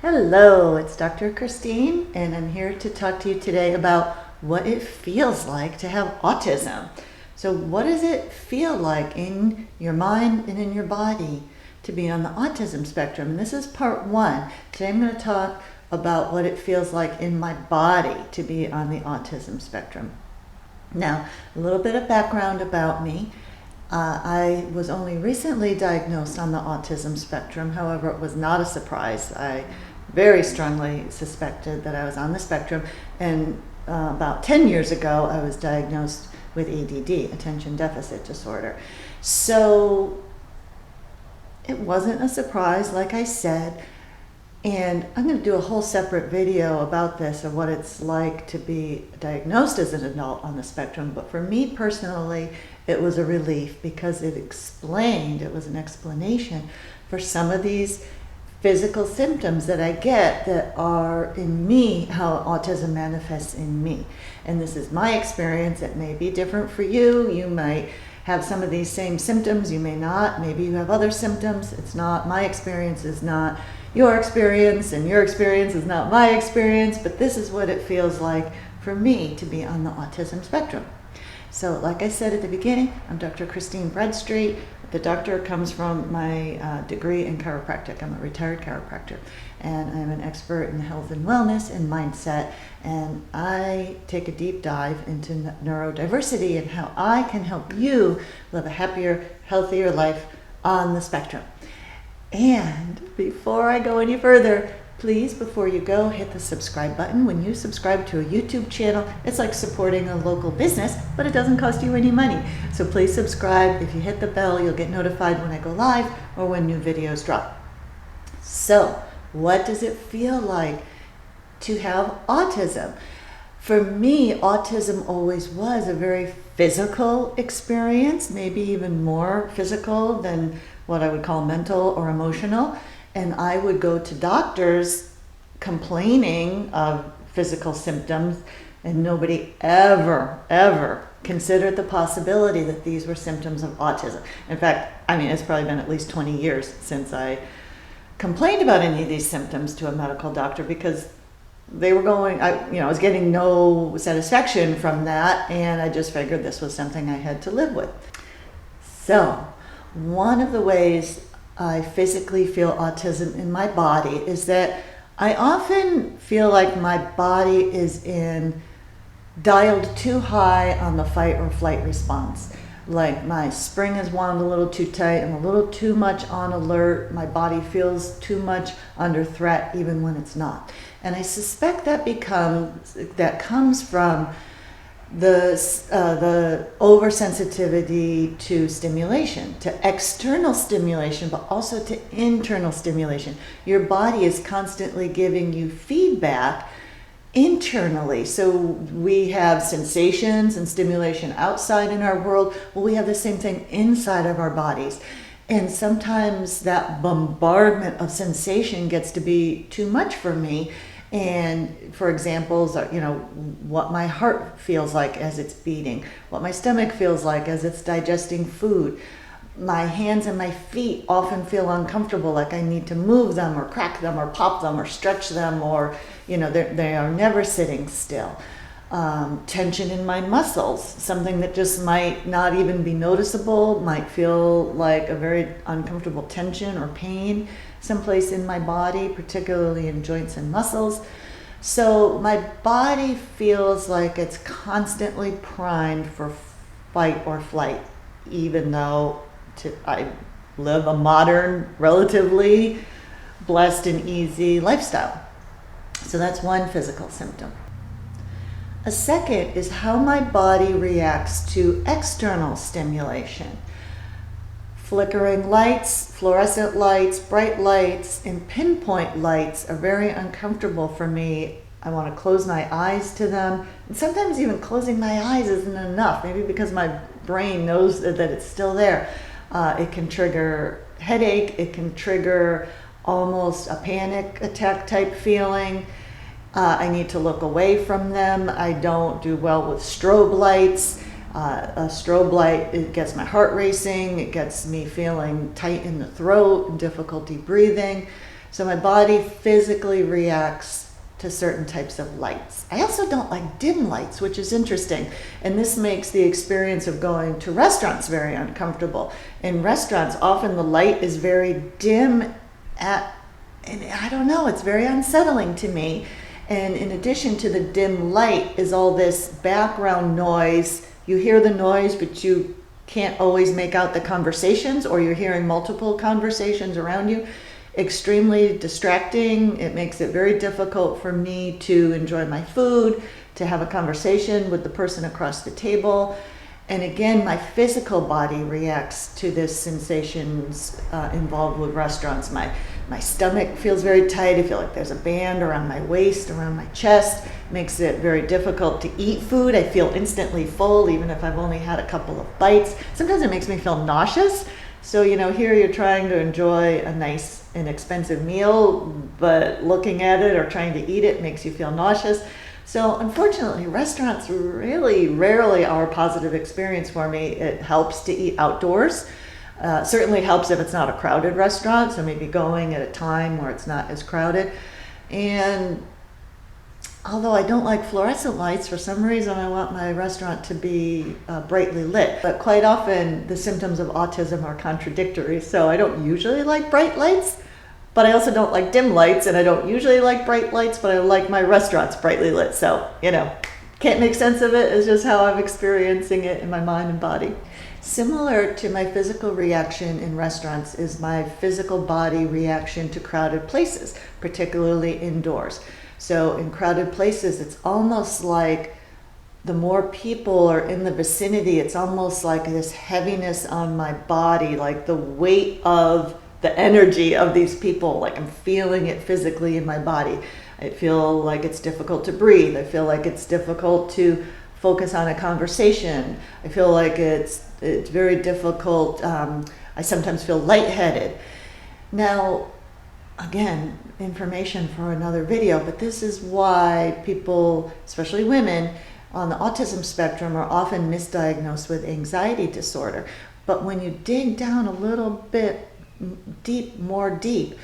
Hello, it's Dr. Christine, and I'm here to talk to you today about what it feels like to have autism. So what does it feel like in your mind and in your body to be on the autism spectrum? And this is part one. Today I'm going to talk about what it feels like in my body to be on the autism spectrum. Now, a little bit of background about me. I was only recently diagnosed on the autism spectrum. However, it was not a surprise. I very strongly suspected that I was on the spectrum, and about 10 years ago I was diagnosed with ADD, attention deficit disorder. So it wasn't a surprise, like I said, and I'm going to do a whole separate video about this, of what it's like to be diagnosed as an adult on the spectrum. But for me personally, it was a relief, because it was an explanation for some of these physical symptoms that I get that are in me, how autism manifests in me. And this is my experience. It may be different for you. You might have some of these same symptoms, you may not. Maybe you have other symptoms. It's not, my experience is not your experience, and your experience is not my experience, but this is what it feels like for me to be on the autism spectrum. So like I said at the beginning, I'm Dr. Christine Bradstreet. The doctor comes from my degree in chiropractic. I'm a retired chiropractor, and I'm an expert in health and wellness and mindset, and I take a deep dive into neurodiversity and how I can help you live a happier, healthier life on the spectrum. And before I go any further, please, before you go, hit the subscribe button. When you subscribe to a YouTube channel, it's like supporting a local business, but it doesn't cost you any money. So please subscribe. If you hit the bell, you'll get notified when I go live or when new videos drop. So, what does it feel like to have autism? For me, autism always was a very physical experience, maybe even more physical than what I would call mental or emotional. And I would go to doctors complaining of physical symptoms, and nobody ever considered the possibility that these were symptoms of autism. In fact, it's probably been at least 20 years since I complained about any of these symptoms to a medical doctor, because they were I was getting no satisfaction from that, and I just figured this was something I had to live with. So, one of the ways I physically feel autism in my body is that I often feel like my body is dialed too high on the fight or flight response. Like my spring is wound a little too tight, I'm a little too much on alert, my body feels too much under threat even when it's not. And I suspect that comes from the oversensitivity to stimulation, to external stimulation, but also to internal stimulation. Your body is constantly giving you feedback internally. So we have sensations and stimulation outside in our world. Well, we have the same thing inside of our bodies. And sometimes that bombardment of sensation gets to be too much for me. And for examples, what my heart feels like as it's beating, what my stomach feels like as it's digesting food. My hands and my feet often feel uncomfortable, like I need to move them or crack them or pop them or stretch them, or, they are never sitting still. Tension in my muscles, something that just might not even be noticeable, might feel like a very uncomfortable tension or pain someplace in my body, particularly in joints and muscles. So my body feels like it's constantly primed for fight or flight, even though I live a modern, relatively blessed and easy lifestyle. So that's one physical symptom. A second is how my body reacts to external stimulation. Flickering lights, fluorescent lights, bright lights, and pinpoint lights are very uncomfortable for me. I want to close my eyes to them. And sometimes even closing my eyes isn't enough, maybe because my brain knows that it's still there. It can trigger headache, it can trigger almost a panic attack type feeling. I need to look away from them. I don't do well with strobe lights. A strobe light, it gets my heart racing, it gets me feeling tight in the throat and difficulty breathing. So my body physically reacts to certain types of lights. I also don't like dim lights, which is interesting. And this makes the experience of going to restaurants very uncomfortable. In restaurants, often the light is very dim and I don't know, it's very unsettling to me. And in addition to the dim light is all this background noise. You hear the noise, but you can't always make out the conversations, or you're hearing multiple conversations around you. Extremely distracting. It makes it very difficult for me to enjoy my food, to have a conversation with the person across the table. And again, my physical body reacts to this sensations involved with restaurants. My stomach feels very tight. I feel like there's a band around my waist, around my chest. Makes it very difficult to eat food. I feel instantly full, even if I've only had a couple of bites. Sometimes it makes me feel nauseous. So, here you're trying to enjoy a nice, inexpensive meal, but looking at it or trying to eat it makes you feel nauseous. So unfortunately, restaurants really rarely are a positive experience for me. It helps to eat outdoors. Certainly helps if it's not a crowded restaurant, so maybe going at a time where it's not as crowded. And although I don't like fluorescent lights, for some reason I want my restaurant to be brightly lit. But quite often the symptoms of autism are contradictory, so I don't usually like bright lights. But I also don't like dim lights, and I don't usually like bright lights, but I like my restaurants brightly lit. So, can't make sense of it. It's just how I'm experiencing it in my mind and body. Similar to my physical reaction in restaurants is my physical body reaction to crowded places, particularly indoors. So in crowded places, it's almost like the more people are in the vicinity, it's almost like this heaviness on my body, like the weight of the energy of these people, like I'm feeling it physically in my body. I feel like it's difficult to breathe. I feel like it's difficult to focus on a conversation. I feel like it's very difficult. I sometimes feel lightheaded. Now, again, information for another video, but this is why people, especially women, on the autism spectrum are often misdiagnosed with anxiety disorder. But when you dig down a little bit more deep,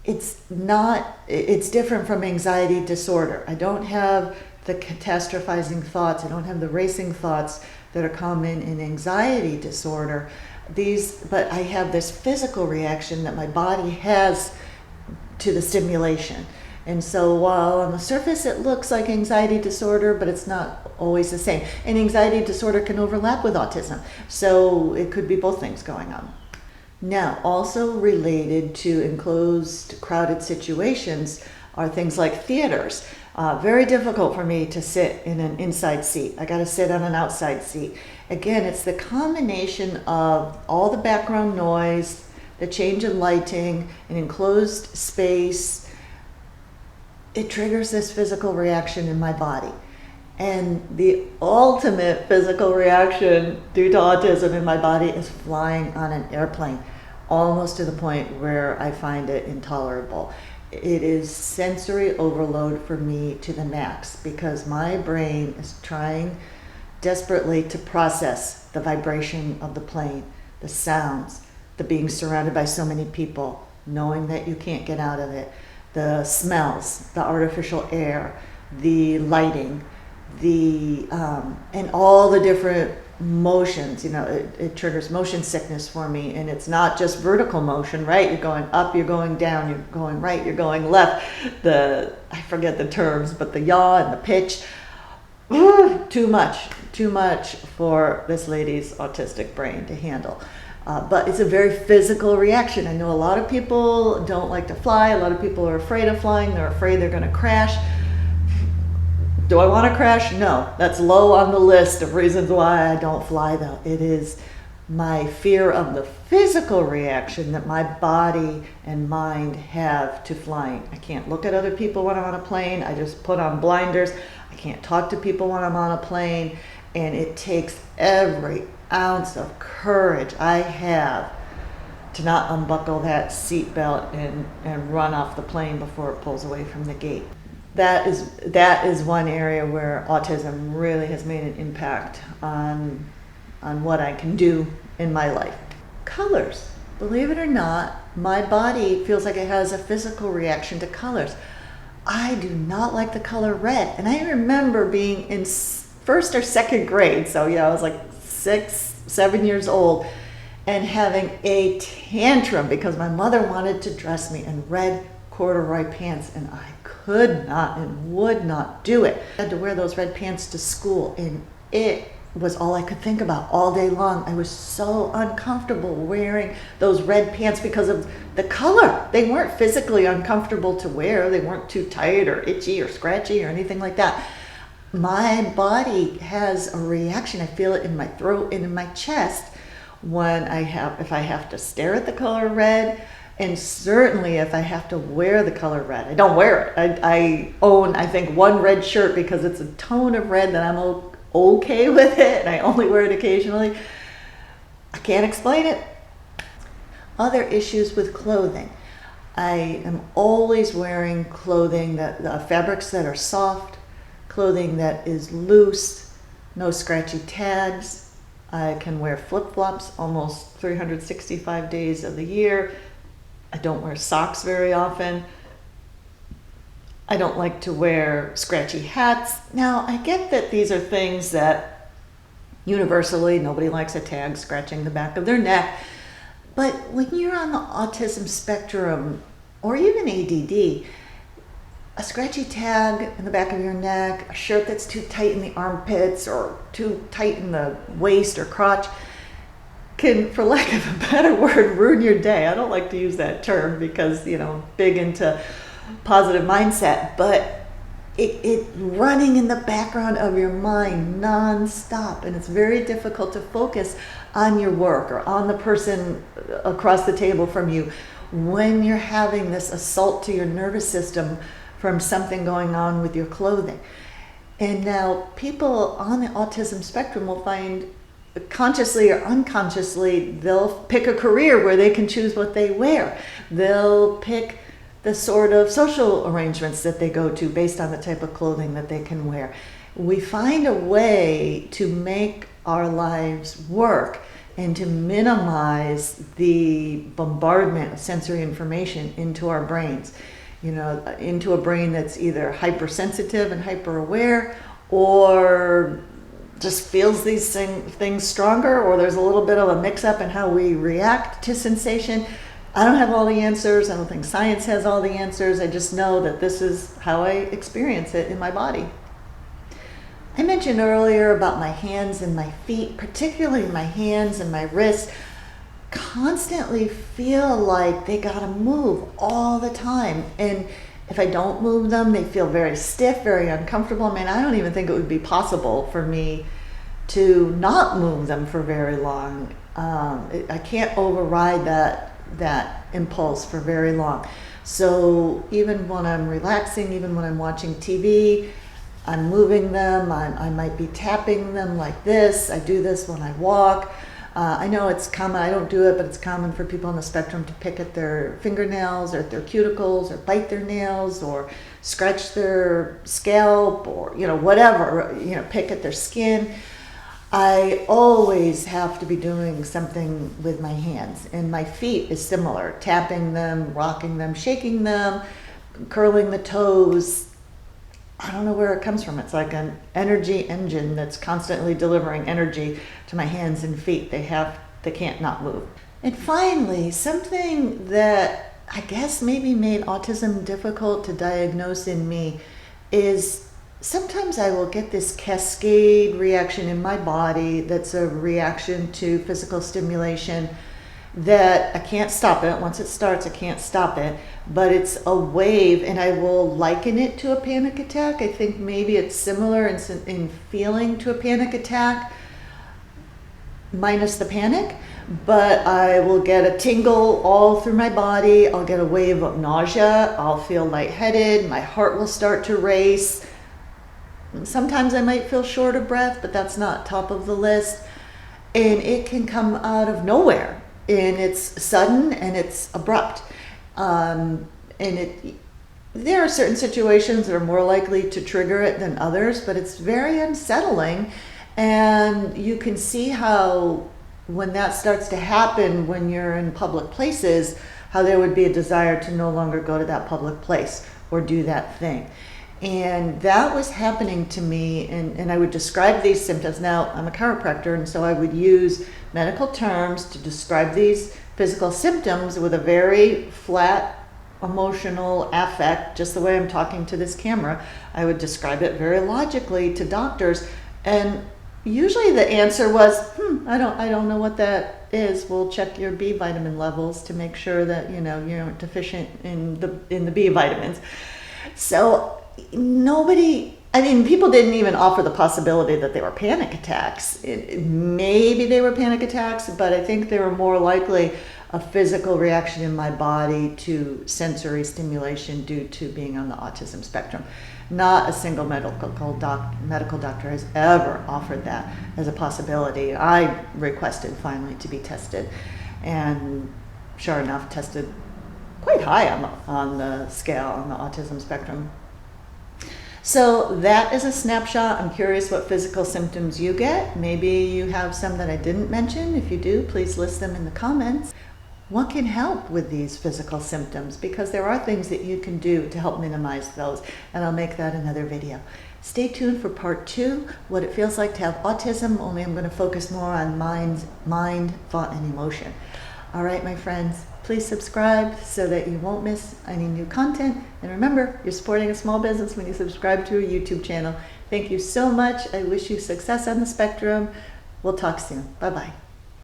it's different from anxiety disorder. I don't have the catastrophizing thoughts. I don't have the racing thoughts that are common in anxiety disorder. But I have this physical reaction that my body has to the stimulation. And so while on the surface it looks like anxiety disorder, but it's not always the same. And anxiety disorder can overlap with autism. So it could be both things going on. Now, also related to enclosed, crowded situations are things like theaters. Very difficult for me to sit in an inside seat. I got to sit on an outside seat. Again, it's the combination of all the background noise, the change in lighting, an enclosed space. It triggers this physical reaction in my body. And the ultimate physical reaction due to autism in my body is flying on an airplane, almost to the point where I find it intolerable. It is sensory overload for me to the max because my brain is trying desperately to process the vibration of the plane, the sounds, the being surrounded by so many people, knowing that you can't get out of it, the smells, the artificial air, the lighting, and all the different motions. It triggers motion sickness for me, and it's not just vertical motion, right? You're going up, you're going down, you're going right, you're going left. I forget the terms, but the yaw and the pitch, too much for this lady's autistic brain to handle. But it's a very physical reaction. I know a lot of people don't like to fly. A lot of people are afraid of flying. They're afraid they're going to crash. Do I want to crash? No. That's low on the list of reasons why I don't fly, though. It is my fear of the physical reaction that my body and mind have to flying. I can't look at other people when I'm on a plane. I just put on blinders. I can't talk to people when I'm on a plane. And it takes every ounce of courage I have to not unbuckle that seatbelt and run off the plane before it pulls away from the gate. That is one area where autism really has made an impact on what I can do in my life. Colors. Believe it or not, my body feels like it has a physical reaction to colors. I do not like the color red. And I remember being in first or second grade, so yeah, I was like 6, 7 years old, and having a tantrum because my mother wanted to dress me in red corduroy pants, and I could not and would not do it. I had to wear those red pants to school, and it was all I could think about all day long. I was so uncomfortable wearing those red pants because of the color. They weren't physically uncomfortable to wear. They weren't too tight or itchy or scratchy or anything like that. My body has a reaction. I feel it in my throat and in my chest when if I have to stare at the color red, and certainly if I have to wear the color red. I don't wear it. I own, I think, one red shirt because it's a tone of red that I'm okay with it, and I only wear it occasionally. I can't explain it. Other issues with clothing. I am always wearing clothing fabrics that are soft, clothing that is loose, no scratchy tags. I can wear flip-flops almost 365 days of the year. I don't wear socks very often. I don't like to wear scratchy hats. Now, I get that these are things that universally nobody likes a tag scratching the back of their neck. But when you're on the autism spectrum, or even ADD, a scratchy tag in the back of your neck, a shirt that's too tight in the armpits or too tight in the waist or crotch can, for lack of a better word, ruin your day. I don't like to use that term because, big into positive mindset, but it running in the background of your mind non-stop, and it's very difficult to focus on your work or on the person across the table from you when you're having this assault to your nervous system from something going on with your clothing. And now people on the autism spectrum will find, consciously or unconsciously, they'll pick a career where they can choose what they wear. They'll pick the sort of social arrangements that they go to based on the type of clothing that they can wear. We find a way to make our lives work and to minimize the bombardment of sensory information into our brains. Into a brain that's either hypersensitive and hyper aware, or just feels these things stronger, or there's a little bit of a mix up in how we react to sensation. I don't have all the answers. I don't think science has all the answers. I just know that this is how I experience it in my body. I mentioned earlier about my hands and my feet, particularly my hands and my wrists, constantly feel like they gotta move all the time. And if I don't move them, they feel very stiff, very uncomfortable. I don't even think it would be possible for me to not move them for very long. I can't override that impulse for very long. So even when I'm relaxing, even when I'm watching TV, I'm moving them. I might be tapping them like this. I do this when I walk. I know it's common, I don't do it, but it's common for people on the spectrum to pick at their fingernails or at their cuticles or bite their nails or scratch their scalp or, whatever, pick at their skin. I always have to be doing something with my hands, and my feet is similar, tapping them, rocking them, shaking them, curling the toes. I don't know where it comes from. It's like an energy engine that's constantly delivering energy to my hands and feet. They can't not move. And finally, something that I guess maybe made autism difficult to diagnose in me is sometimes I will get this cascade reaction in my body that's a reaction to physical stimulation that I can't stop it. Once it starts, I can't stop it. But it's a wave, and I will liken it to a panic attack. I think maybe it's similar in feeling to a panic attack, minus the panic. But I will get a tingle all through my body. I'll get a wave of nausea. I'll feel lightheaded. My heart will start to race. Sometimes I might feel short of breath, but that's not top of the list. And it can come out of nowhere. And it's sudden and it's abrupt. There are certain situations that are more likely to trigger it than others, but it's very unsettling. And you can see how when that starts to happen when you're in public places, how there would be a desire to no longer go to that public place or do that thing. And that was happening to me, and I would describe these symptoms. Now, I'm a chiropractor, and so I would use medical terms to describe these physical symptoms with a very flat emotional affect, just the way I'm talking to this camera. I would describe it very logically to doctors, and usually the answer was, I don't know what that is. We'll check your B vitamin levels to make sure that you're deficient in the B vitamins. So people didn't even offer the possibility that they were panic attacks. Maybe they were panic attacks, but I think they were more likely a physical reaction in my body to sensory stimulation due to being on the autism spectrum. Not a single medical doctor has ever offered that as a possibility. I requested finally to be tested, and sure enough, tested quite high on the scale on the autism spectrum. So that is a snapshot. I'm curious what physical symptoms you get. Maybe you have some that I didn't mention. If you do, please list them in the comments. What can help with these physical symptoms? Because there are things that you can do to help minimize those, and I'll make that another video. Stay tuned for part 2, what it feels like to have autism, only I'm going to focus more on mind, thought, and emotion. All right, my friends, please subscribe so that you won't miss any new content. And remember, you're supporting a small business when you subscribe to a YouTube channel. Thank you so much. I wish you success on the spectrum. We'll talk soon. Bye-bye.